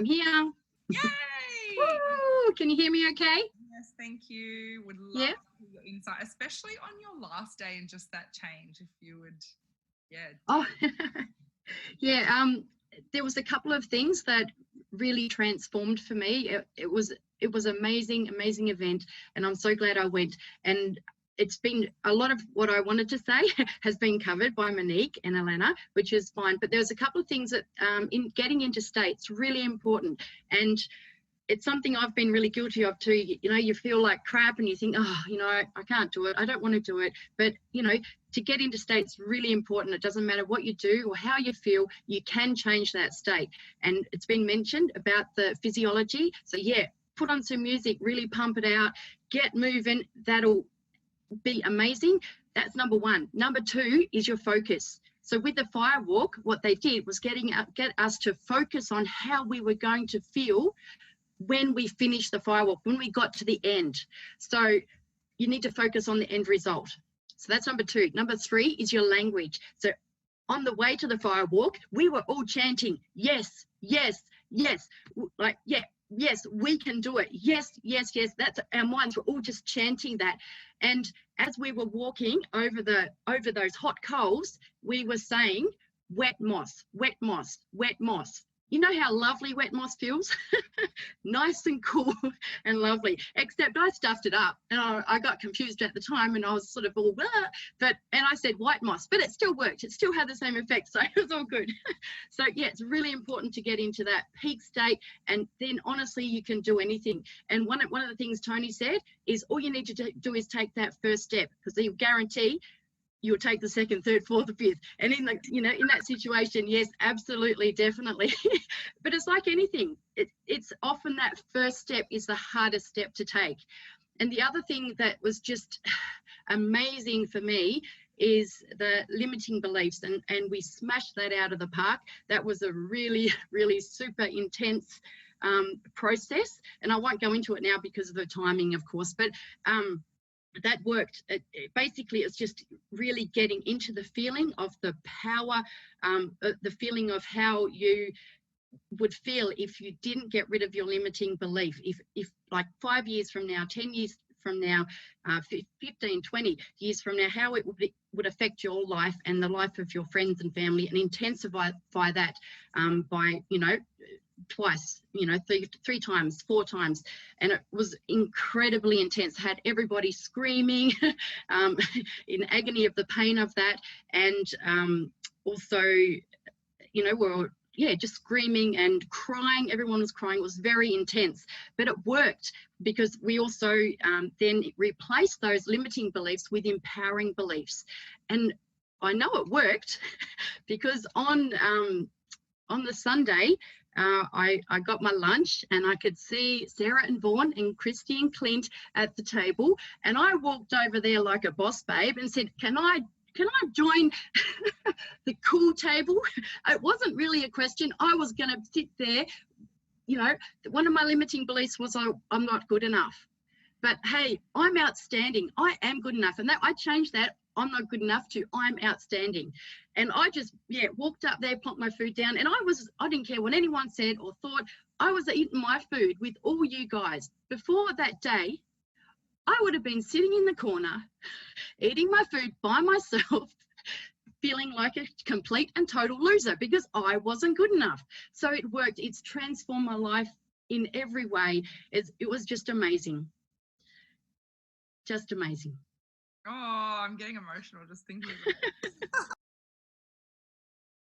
here. Yay! Woo! Can you hear me okay? Yes, thank you. Would love Yeah. to hear your insight, especially on your last day and just that change, if you would, Oh, yeah. There was a couple of things that really transformed for me. It was amazing event, and I'm so glad I went. And it's been a lot of what I wanted to say has been covered by Monique and Alana, which is fine. But there's a couple of things that in getting into state's really important, and it's something I've been really guilty of too. You know, you feel like crap and you think, oh, you know, I can't do it. I don't want to do it. But, you know, to get into state's really important. It doesn't matter what you do or how you feel, you can change that state. And it's been mentioned about the physiology. So, yeah, put on some music, really pump it out, get moving. That'll be amazing. That's number one. Number two is your focus. So with the fire walk, what they did was get us to focus on how we were going to feel when we finished the firewalk, when we got to the end. So you need to focus on the end result. So that's number two. Number three is your language. So on the way to the firewalk, we were all chanting, yes, yes, yes, like, yeah, yes, we can do it. Yes, yes, yes. That's our minds were all just chanting that. And as we were walking over those hot coals, we were saying, wet moss, wet moss, wet moss. You know how lovely wet moss feels? Nice and cool and lovely, except I stuffed it up and I got confused at the time and I was sort of all, and I said white moss, but it still worked. It still had the same effect, so it was all good. So yeah, it's really important to get into that peak state, and then honestly, you can do anything. And one of the things Tony said is all you need to do is take that first step, because you guarantee you'll take the second, third, fourth, or fifth. And in that situation, yes, absolutely, definitely. But it's like anything. It's often that first step is the hardest step to take. And the other thing that was just amazing for me is the limiting beliefs, and we smashed that out of the park. That was a really, really super intense process. And I won't go into it now because of the timing, of course, but that worked. Basically, it's just really getting into the feeling of the power, the feeling of how you would feel if you didn't get rid of your limiting belief. If like 5 years from now, 10 years from now, 15, 20 years from now, how it would affect your life and the life of your friends and family, and intensify that by, twice, three times, four times. And it was incredibly intense. Had everybody screaming in agony of the pain of that. And also, we're just screaming and crying. Everyone was crying. It was very intense, but it worked because we also then replaced those limiting beliefs with empowering beliefs. And I know it worked because on the Sunday, I got my lunch and I could see Sarah and Vaughan and Christy and Clint at the table, and I walked over there like a boss babe and said, can I join the cool table? It wasn't really a question. I was going to sit there. One of my limiting beliefs was I'm not good enough. But hey, I'm outstanding. I am good enough. And that I changed that. I'm not good enough to I'm outstanding. And I just, walked up there, plonked my food down. And I didn't care what anyone said or thought. I was eating my food with all you guys. Before that day, I would have been sitting in the corner, eating my food by myself, feeling like a complete and total loser because I wasn't good enough. So it worked. It's transformed my life in every way. It was just amazing. Just amazing. Oh, I'm getting emotional just thinking about it.